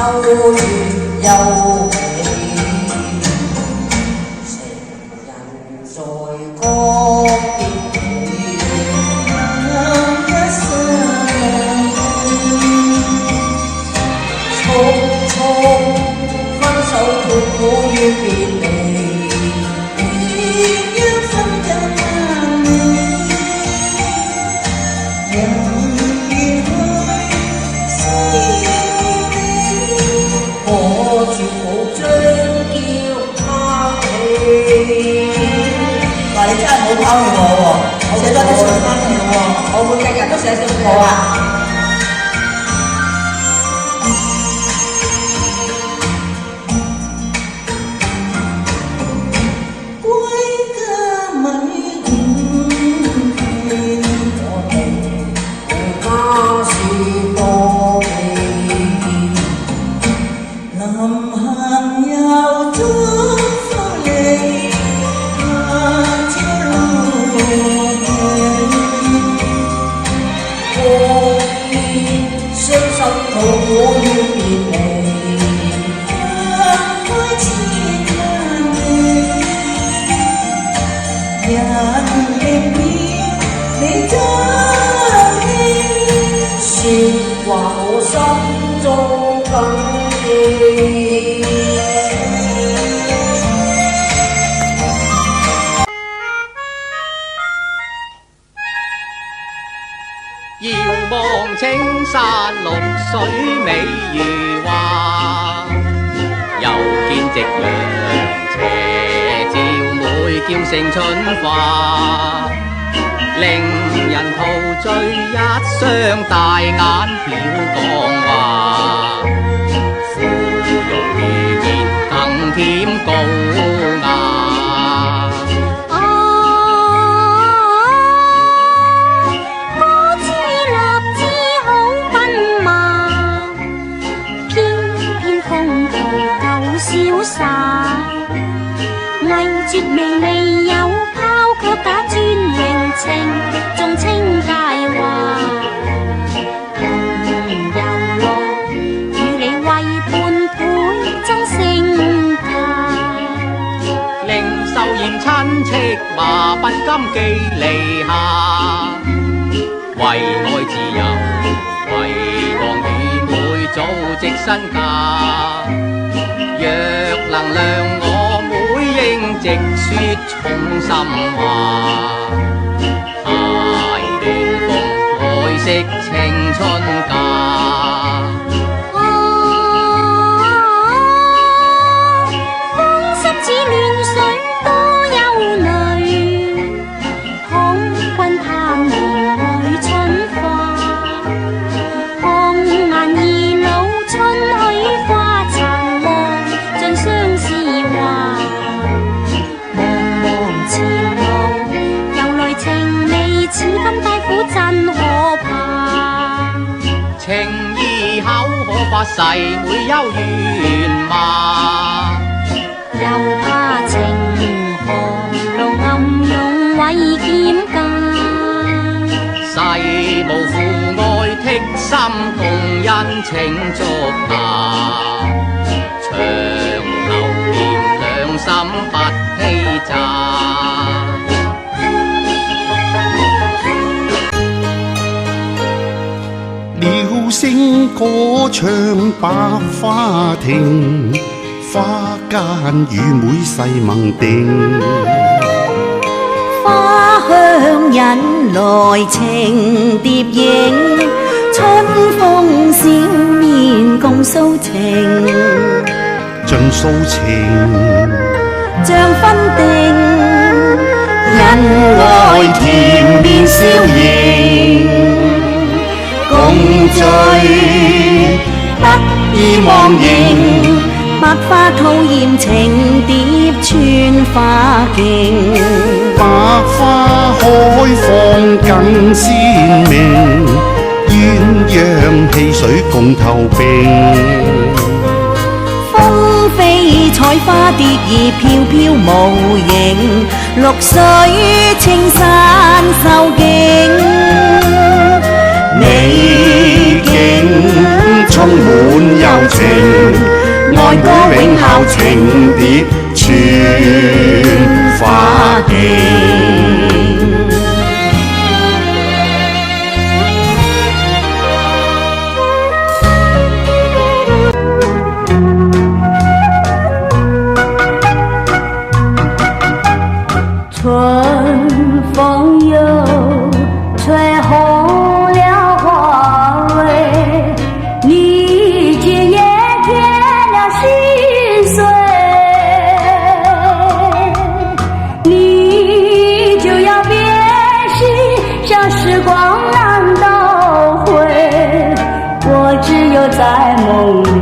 秋月幽美，情人在歌別離，一生匆匆分手痛苦於別離。嗱，你真係冇拋棄我喎，寫多啲信翻嚟喎，我會日日都寫信俾你啊！歸家米我哋回家是多美，臨行又祝福你。傷心痛苦於別離，分開千萬里，人亦要你珍惜，説話我心中感激。遙望青山綠水美如畫，又見夕陽斜照每嬌勝春花，令人陶醉一雙大眼曉講話，芙蓉如燕更添高雅。藝絕微未有拋卻假專榮情，重稱佳話。遊樂與你為伴倍增聲價，令秀艷親戚話不甘寄籬下，為愛自由，為王與妹組織身家。若能量我妹應直說衷心話，太亂風愛惜青春價。風濕似亂水多憂慮，空君貪念愛春花，紅顏易老春許花殘望，盡相思話。茫茫前路，由來情未似今帶苦真可怕。情義口可發誓會幽怨嗎？又怕情河路暗湧毀劍架，誓無負愛剔心同恩情足下，長留念兩心不欺詐。鳥聲歌唱百花亭，花間與妹細盟定。花香引來情蝶影，春風笑面共訴情，盡訴情像分定，恩愛甜面笑盈，共聚不意忘形，百花吐豔情蝶穿花徑，百花開放更鮮明，鴛鴦戲水共投並。風飛彩花蝶兒飄飄無形，綠水青山秀景，美景充滿柔情，愛會永效情蝶穿花徑。春风又吹红了花蕊，你今夜添了心碎，你就要变心，像时光难倒回，我只有在梦里